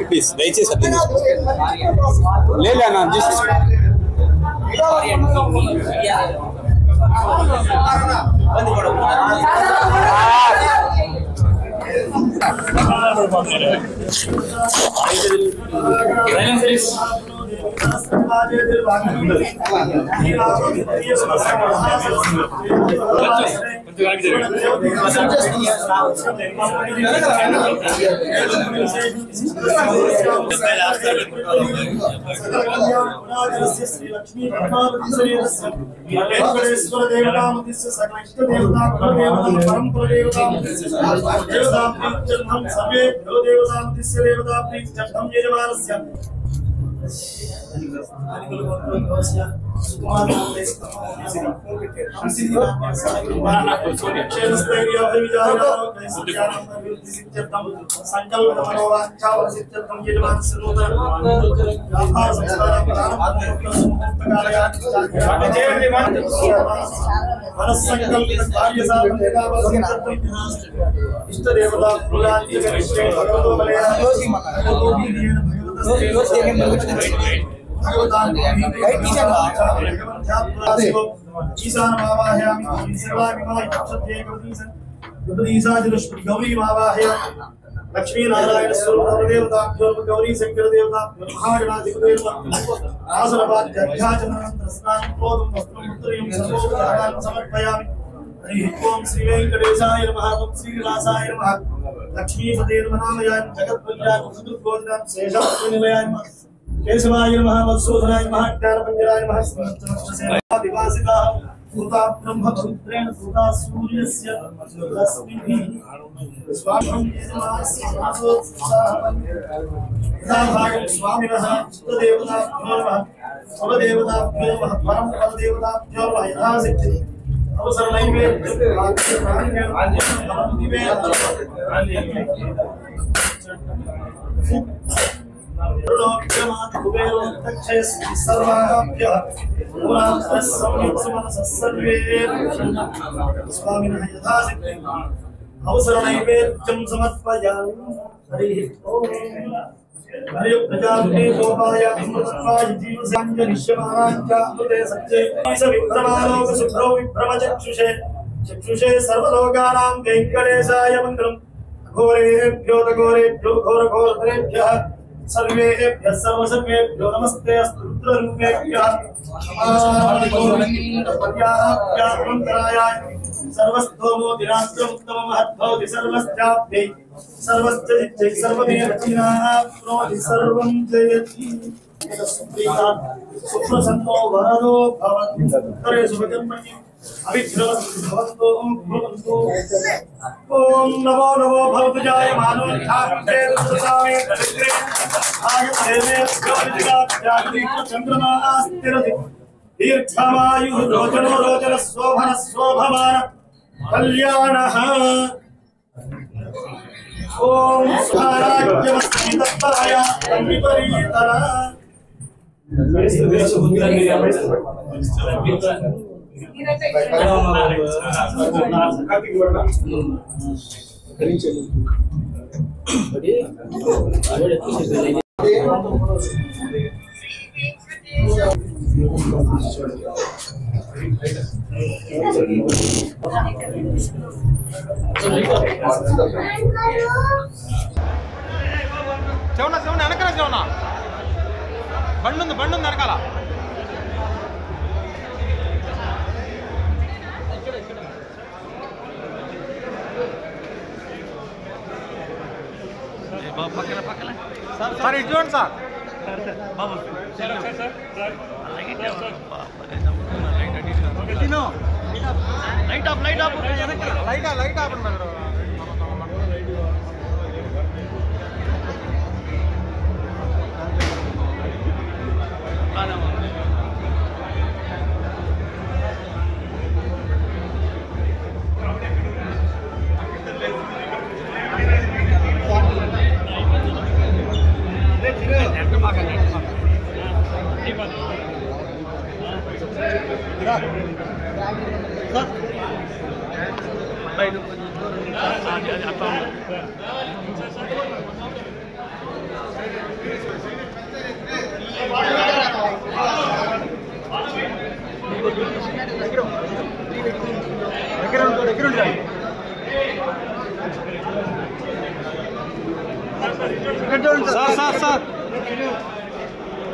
Please దయచేసి లేనా लक्ष्मी नारायण स्वरूप देवता गौरी शंकर देवता महागणाधिप देवता आसनवाद्याध्याचमनं स्नानं क्रोधं वस्त्रं उत्तरीयं सर्वोपचारान् समर्पयामि। हरि ओम श्री वेंकटेशाय नमः। ओम श्री विलासाय नमः। लक्ष्मीपते नमः। नामयाय जगत्कल्याण सुदुर्गोचरां शेषात्मनिलयाय नमः। केशवाय नमः। वत्सोधराय नमः। ज्ञानमंजराय नमः। दिवासिता भूता ब्रह्मपुत्रेण भूता सूर्यस्य रश्मिभिः स्वामं यजमानस्य स्वामिनः इष्टदेवताभ्यो नमः। कुलदेवताभ्यो नमः। परम पददेवताभ्यो नमः। यथाशक्ति अवसर नैवेद्यं समर्पयामि। हरिः ओम। हरि प्रजापति गोपाय अमृतत्वाय जीवसंजनिष्यमानाञ्चामृते सच्चे विभ्रमालोक शुभ्रो विभ्रमचक्षुषे चक्षुषे सर्वलोकानां वेङ्कटेशाय मङ्गलम्। घोरेभ्यो घोरेभ्यो घोरघोरतरेभ्यः सर्वेभ्यः सर्वसर्वेभ्यो नमस्ते अस्तु रुद्ररूपेभ्यः पर्याप्यात्मन्तरायाय सर्वस्तोमो दिनास्त्रमुत्तमं महद्भवति सर्वस्याप्यै सर्वस्य जित्यै सर्वमेव चीनाप्नोति सर्वं जयति। सुप्रसन्नो वरदो भवति उत्तरे शुभकर्मणि ओम नमो नमो भगवते जायमानो ठाकुरे दुर्गाय दरिद्रे आयुर्देवे जागृति चंद्रमा स्थिरति दीर्घमायुः रोचनो रोचन शोभन शोभमान कल्याणः ओम स्वराज्यमस्ति दत्ताय विपरीतः చెవున వెనకరా చెవున బండి వెనకాల పక్కన సార్ ఇటు చూడండి సార్ లైట్ ఆపండి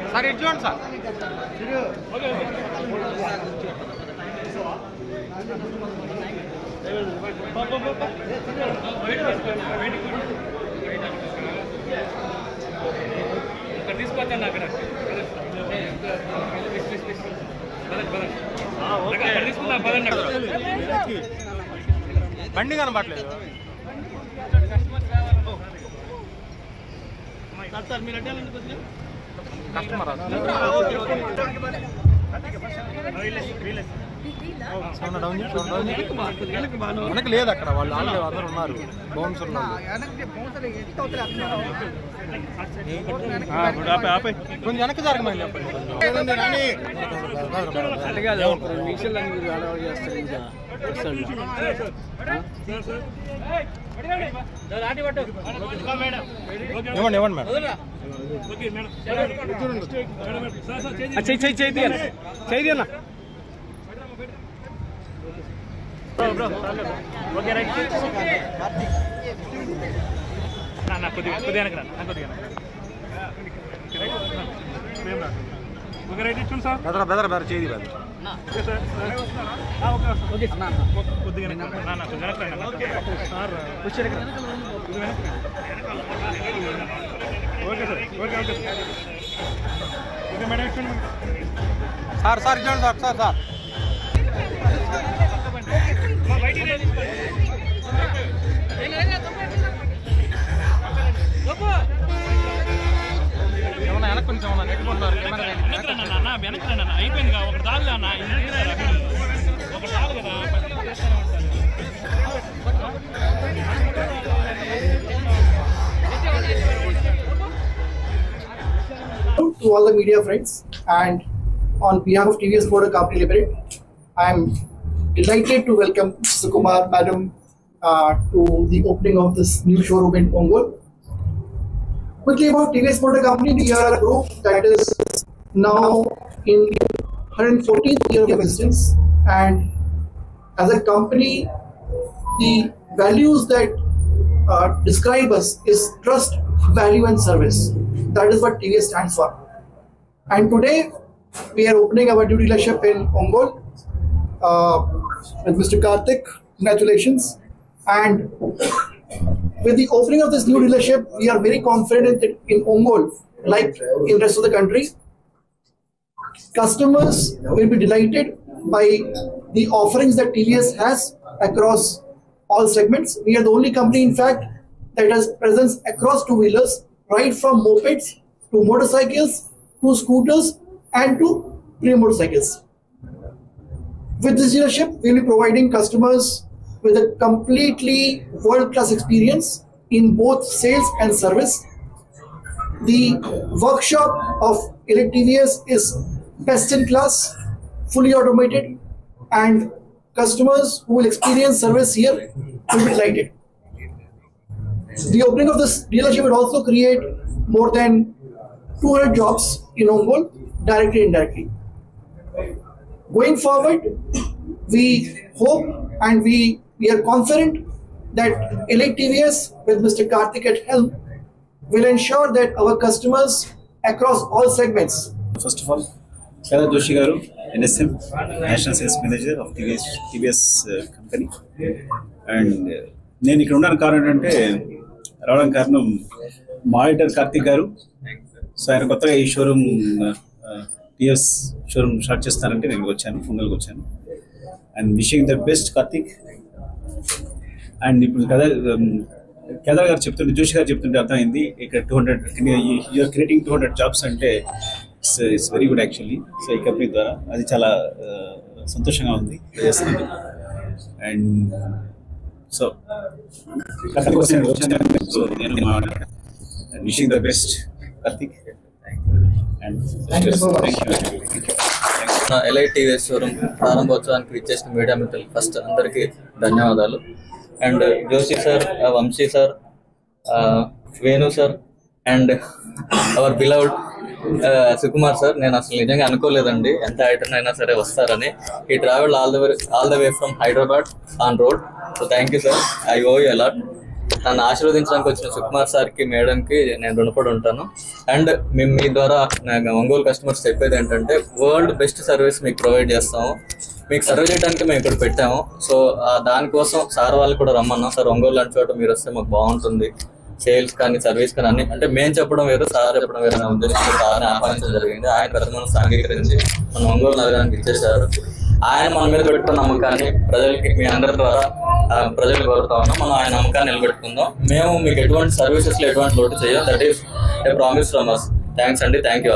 సార్ ఇటు చూడండి సార్ తీసుకొచ్చాను అక్కడ తీసుకున్నా పదండి బండి కనబడలేదు సార్ మీరు అంటే కస్టమర్ వెనక లేదు అక్కడ వాళ్ళు ఆల్రెడీ అందరూ ఉన్నారు బౌన్సర్ కొంచెం వెనక జరగమని చెప్పండి ఇవ్వండి ఇవ్వండి మేడం చేయి అన్న ఓకే రైట్ కొద్దిగా ఓకే రైట్ ఇచ్చు సార్ బెదర్ చేయి కొద్దిగా okay sir okay okay okay madam ఇచ్చండి సార్ ఇచ్చండి సార్ ఏమన్నా వెనక్కి కొంచెం వెనక్కి అయిపోయింది ఒకటి దాని అన్న ఒక చాలు కదా To all the media friends, and on behalf of TVS Motor Company Limited, I am delighted to welcome Sukumar Madam to the opening of this new showroom in Ongole. Quickly about TVS Motor Company, we are a group that is now in 114th year of existence, and as a company, the values that describe us is trust, value and service. That is what TVS stands for. And today we are opening our new dealership in Ongole with Mr. Karthik. Congratulations. And with the opening of this new dealership, we are very confident that in Ongole, like in rest of the country, customers will be delighted by the offerings that TVS has across all segments. We are the only company, in fact, that has presence across two-wheelers, right from mopeds to motorcycles to scooters and to pre-motorcycles. With this dealership, we will be providing customers with a completely world-class experience in both sales and service. The workshop of Elite TVS is best in class, fully automated, and customers who will experience service here will be delighted. The opening of this dealership will also create more than 200 jobs in Ongole, directly and indirectly. Going forward, we hope and we are confident that Elite TVS with Mr. Karthik at helm will ensure that our customers across all segments. First of all, Kedar Joshi garu, NSM, National Sales Manager of TVS company. And నేను ఇక్కడ ఉండడానికి కారణం అంటే రావడానికి కారణం మా auditor Karthik గారు. So ఆయన కొత్తగా ఈ షోరూమ్ టీఎస్ షోరూమ్ స్టార్ట్ చేస్తారంటే నేను వచ్చాను, పొంగల్కి వచ్చాను. And wishing the best Karthik. And ఇప్పుడు కేదార్ గారు చెప్తుంటే, జోషి గారు చెప్తుంటే అర్థమైంది ఇక్కడ 200 యూఆర్ క్రియేటింగ్ 200 జాబ్స్ అంటే it's very good actually. So ఈ కంపెనీ ద్వారా అది చాలా సంతోషంగా ఉంది చేస్తుంది. And so wishing the best Karthik. Elite TVS showroom ప్రారంభోత్సవానికి ఇచ్చేసిన మీడియా మిత్రులు ఫస్ట్ అందరికీ ధన్యవాదాలు. And Joshi sir, Vamshi sir, Venu sir and our beloved Sukumar sir. నేను అసలు నిజంగా అనుకోలేదండి ఎంత ఐటమ్ అయినా సరే వస్తారని. ఈ travel all the way from Hyderabad on road. So thank you sir, I owe you a lot. నన్ను ఆశీర్వదించడానికి వచ్చిన సుకుమార్ సార్కి, మేడంకి నేను రుణపడి ఉంటాను. అండ్ మేము మీ ద్వారా ఒంగోలు కస్టమర్స్ చెప్పేది ఏంటంటే వరల్డ్ బెస్ట్ సర్వీస్ మీకు ప్రొవైడ్ చేస్తాము. మీకు సర్వ్ చేయడానికి మేము ఇక్కడ పెట్టాము. సో దానికోసం సార్ వాళ్ళు కూడా రమ్మన్నాం. సార్ ఒంగోలు లాంటి చోట మీరు వస్తే మాకు బాగుంటుంది, సేల్స్ కానీ సర్వీస్ కానీ అన్ని. అంటే మేము చెప్పడం వేరు, సార్ చెప్పడం వేరు అనే ఉద్దేశంతో సార్ని ఆహ్వానించడం జరిగింది. ఆయన పెద్ద మనసు అంగీకరించి మన ఒంగోలు నగరానికి ఇచ్చేసారు. ఆయన మన మీద పెట్టుకున్న నమ్మకాన్ని ప్రజలకి, మీ అందరి ద్వారా ప్రజలు కోరుతా ఉన్నాం. మనం ఆయన నమ్మకాన్ని నిలబెట్టుకుందాం. మేము మీకు ఎటువంటి సర్వీసెస్లో ఎటువంటి లోటు చేయం. That is a promise from us. Thanks అండి, థ్యాంక్ యూ.